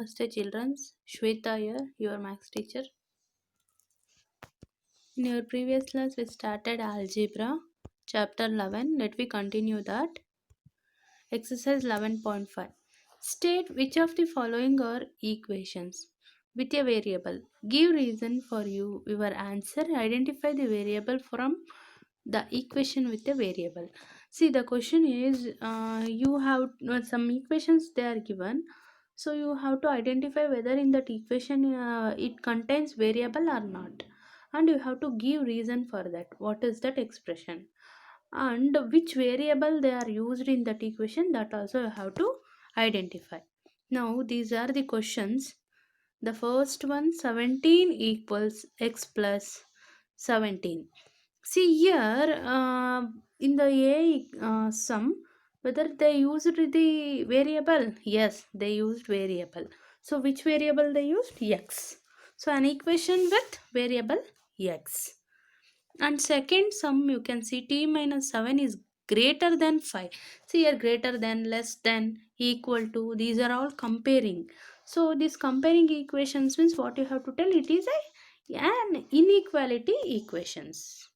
Namaste children, Shweta here, your maths teacher. In your previous class we started algebra, chapter 11. Let me continue that. Exercise 11.5. State which of the following are equations with a variable. Give reason for your answer. Identify the variable from the equation with a variable. See, the question is you have some equations they are given. So you have to identify whether in that equation it contains variable or not. And you have to give reason for that. What is that expression? And which variable they are used in that equation, that also you have to identify. Now these are the questions. The first one, 17 equals x plus 17. See here in the a sum, whether they used the variable. Yes, they used variable. So which variable they used? X. So an equation with variable x. And second sum, you can see t minus 7 is greater than 5. See here, greater than, less than, equal to, these are all comparing. So this comparing equations means what you have to tell, it is an inequality equations.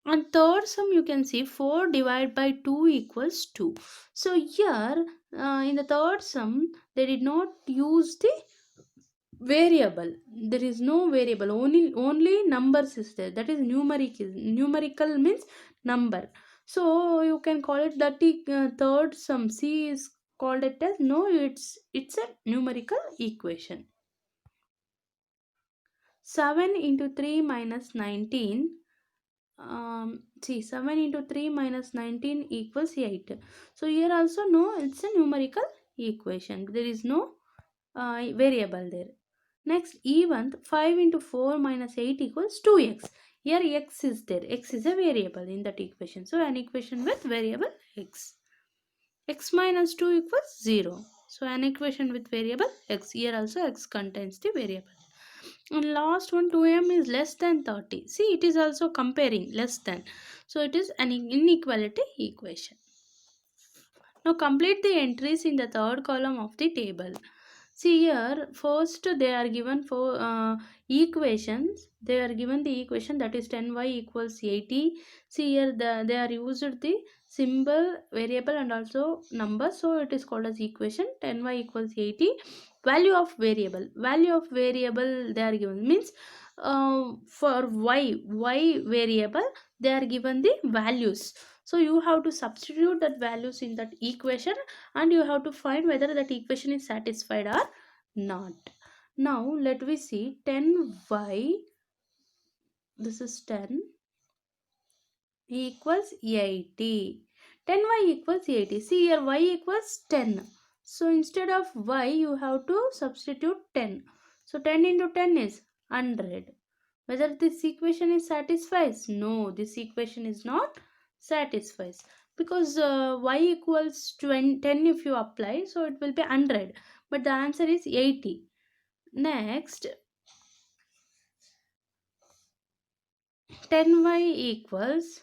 And third sum, you can see 4 divided by 2 equals 2. So here in the third sum they did not use the variable. There is no variable, only numbers is there. That is numerical means number. So you can call it that third sum C is called it as, no, it's a numerical equation. 7 into 3 minus 19. See, 7 into 3 minus 19 equals 8. So here also, no, it's a numerical equation. There is no variable there. Next, even 5 into 4 minus 8 equals 2x. Here x is there. X is a variable in that equation. So an equation with variable x. X minus 2 equals 0. So an equation with variable x. Here also x contains the variable. And last one, 2m is less than 30. See, it is also comparing less than. So it is an inequality equation. Now complete the entries in the third column of the table. See here, first they are given for equations. They are given the equation, that is 10y equals 80. See here, they are used the symbol, variable and also number. So it is called as equation 10y equals 80. Value of variable. Value of variable they are given means for y variable they are given the values. So you have to substitute that values in that equation and you have to find whether that equation is satisfied or not. Now let we see 10y, this is 10 equals 80. 10y equals 80. See here, y equals 10. So instead of y you have to substitute 10. So 10 into 10 is 100. Whether this equation is satisfies? No, this equation is not satisfies, because y equals 20, 10 if you apply, so it will be 100, but the answer is 80. Next, 10y equals,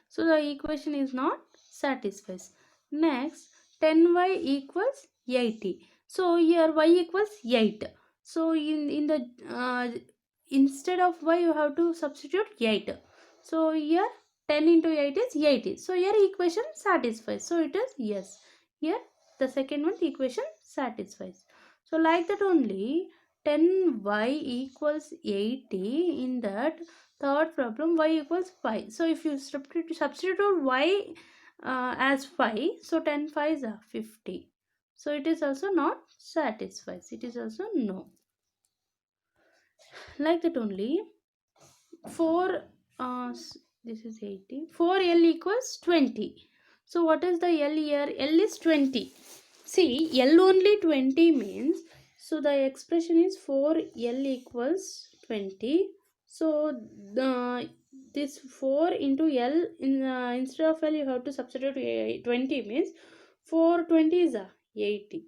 so the equation is not satisfies. Next, 10y equals 80. So here y equals 8. So in the instead of y you have to substitute 8. So here 10 into 8 is 80. So here equation satisfies. So it is yes. Here the second one equation satisfies. So like that only 10y equals 80 in that third problem, y equals 5. So if you substitute y as 5, so 10 5s are 50. So it is also not satisfies. It is also no. Like that only 4, this is 80. 4l equals 20. So what is the l here? L is 20. See, l only 20 means, so the expression is 4l equals 20. So this 4 into l, instead of l you have to substitute 20 means 420 is 80.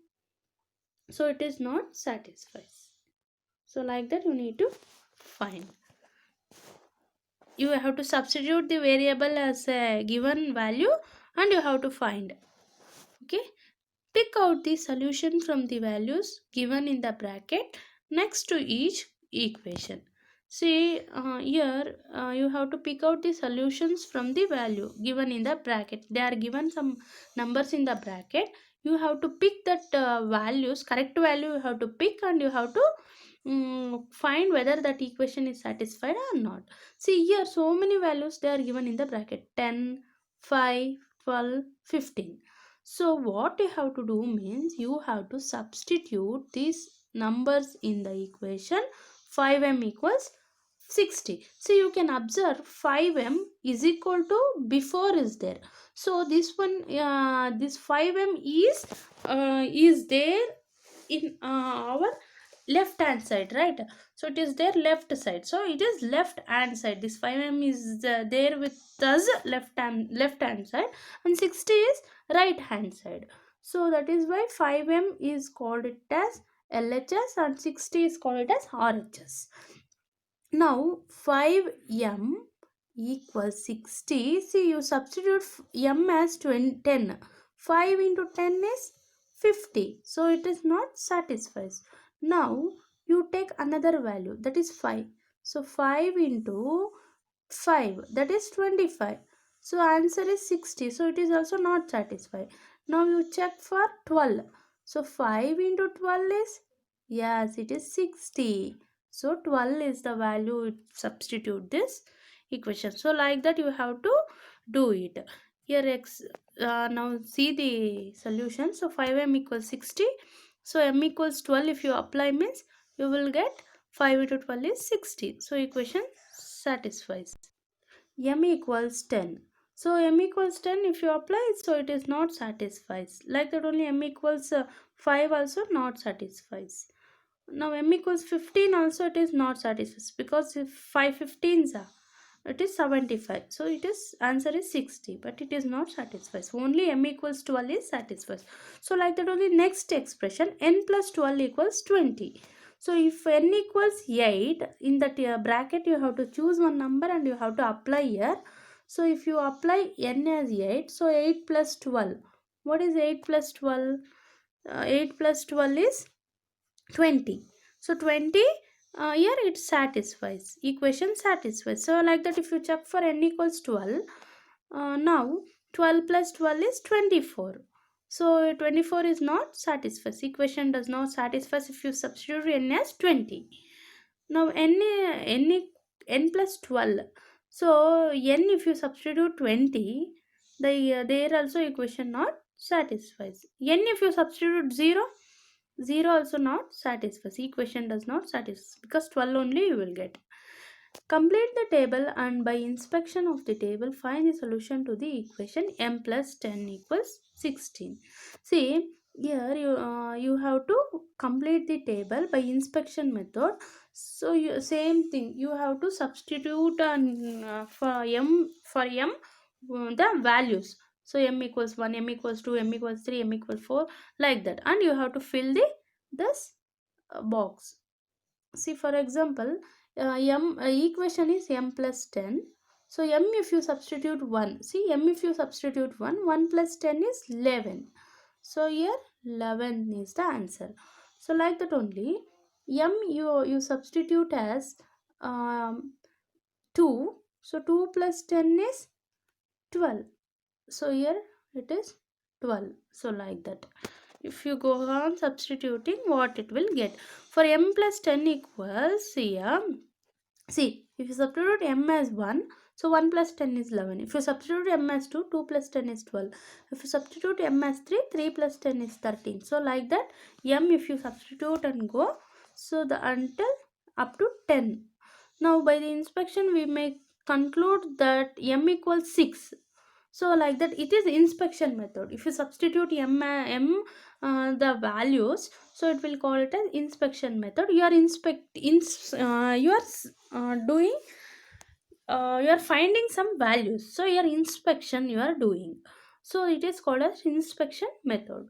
So it is not satisfies. So like that you need to find. You have to substitute the variable as a given value and you have to find. Okay, the out the solution from the values given in the bracket next to each equation. See, here you have to pick out the solutions from the value given in the bracket. They are given some numbers in the bracket. You have to pick that values, correct value you have to pick, and you have to find whether that equation is satisfied or not. See here, so many values they are given in the bracket: 10, 5, 12, 15. So what you have to do means you have to substitute these numbers in the equation. 5m equals 60. So you can observe 5m is equal to before is there. So this one, this 5m is there in our left hand side, right? So it is their left side, so it is left hand side. This 5m is there with us left hand side, and 60 is right hand side. So that is why 5m is called it as LHS and 60 is called it as RHS. Now 5m equals 60. See, you substitute m as 10. 5 into 10 is 50. So it is not satisfies. Now you take another value, that is 5. So 5 into 5, that is 25. So answer is 60. So it is also not satisfied. Now you check for 12. So 5 into 12 is, yes, it is 60. So 12 is the value. Substitute this equation. So like that you have to do it. Here now see the solution. So 5m equals 60. So m equals 12. If you apply means you will get 5 into 12 is 60. So equation satisfies. M equals 10. So m equals 10 if you apply, so it is not satisfies. Like that only m equals 5 also not satisfies. Now m equals 15 also it is not satisfies, because if 5 15s are, it is 75. So it is answer is 60, but it is not satisfies. Only m equals 12 is satisfies. So like that only next expression, n plus 12 equals 20. So if n equals 8, in that bracket you have to choose one number and you have to apply here. So if you apply n as 8, so 8 plus 12. What is 8 plus 12? 8 plus 12 is 20. So 20, here it satisfies. Equation satisfies. So like that if you check for n equals 12, now 12 plus 12 is 24. So 24 is not satisfies. Equation does not satisfy if you substitute n as 20. Now n plus 12. So n if you substitute 20, there also equation not satisfies. N if you substitute 0, 0 also not satisfies. Equation does not satisfy, because 12 only you will get. Complete the table and by inspection of the table find the solution to the equation m plus 10 equals 16. See here you have to complete the table by inspection method. So same thing, you have to substitute for m the values. So m equals 1, m equals 2, m equals 3, m equals 4, like that, and you have to fill the this box. See for example, m equation is m plus 10. So m if you substitute 1, see m if you substitute 1, 1 plus 10 is 11. So here 11 is the answer. So like that only, m you substitute as 2. So 2 plus 10 is 12. So here it is 12. So like that, if you go on substituting, what it will get. For m plus 10 equals here, see if you substitute m as 1, so 1 plus 10 is 11. If you substitute m as 2, 2 plus 10 is 12. If you substitute m as 3, 3 plus 10 is 13. So like that, m if you substitute and go, so the until up to 10. Now by the inspection we may conclude that m equals 6. So like that, it is inspection method. If you substitute the values, so it will call it as inspection method. You are doing you are finding some values, so your inspection you are doing, so it is called as inspection method.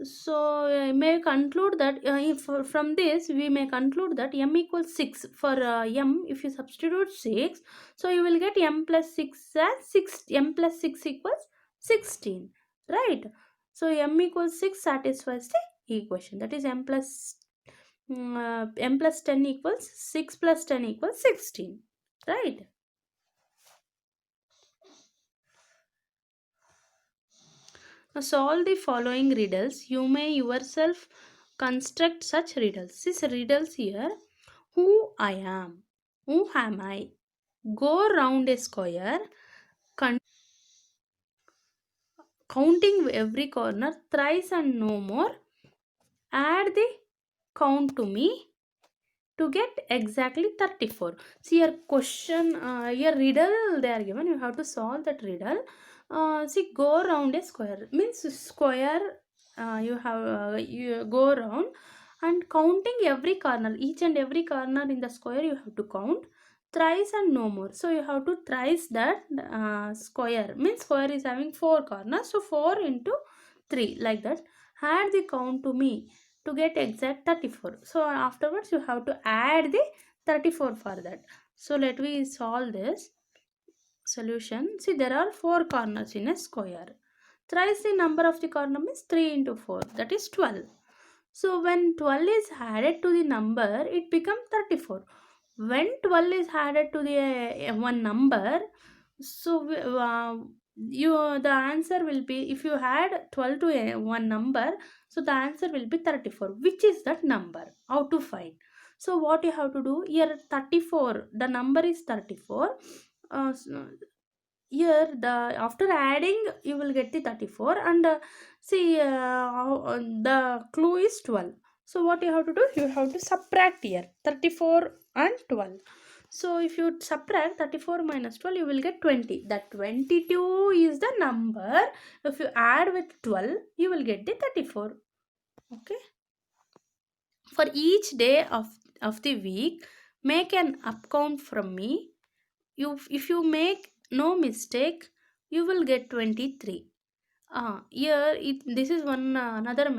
So may conclude that if from this we may conclude that m equals 6. For m if you substitute 6, so you will get m plus 6 as 6. M plus 6 equals 16, right? So m equals 6 satisfies the equation. That is m plus 10 equals 6 plus 10 equals 16. Right? Now solve the following riddles. You may yourself construct such riddles. These riddles here. Who I am? Who am I? Go round a square, counting every corner thrice and no more. Add the count to me to get exactly 34. See your question, your riddle they are given. You have to solve that riddle. See, go around a square means square. You go around and counting every corner, each and every corner in the square you have to count thrice and no more. So you have to thrice that square means square is having four corners, so 4 into 3 like that. Add the count to me to get exact 34. So afterwards you have to add the 34 for that. So let me solve this solution. See, there are four corners in a square. Thrice the number of the corner means 3 into 4, that is 12. So when 12 is added to the number, it becomes 34. When 12 is added to the one number, so you the answer will be, if you add 12 to one number, so the answer will be 34. Which is that number? How to find? So what you have to do here, 34, the number is 34. Here the after adding you will get the 34, and see the clue is 12. So what you have to do, you have to subtract here 34 and 12. So if you subtract 34 minus 12, you will get 20. That 22 is the number. If you add with 12, you will get the 34. Okay. For each day of the week, make an up count from me. If you make no mistake, you will get 23. Here this is one another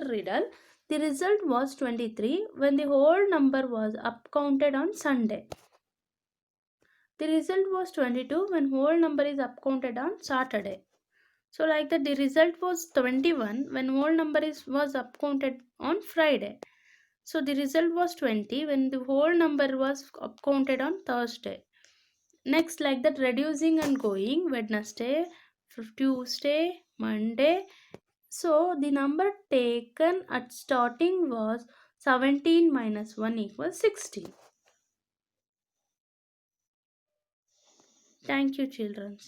riddle. The result was 23 when the whole number was up counted on Sunday. The result was 22 when whole number is up counted on Saturday. So like that, the result was 21 when whole number was up counted on Friday. So the result was 20 when the whole number was up counted on Thursday. Next, like that, reducing and going Wednesday, Tuesday, Monday. So the number taken at starting was 17 minus 1 equals 16. Thank you, children.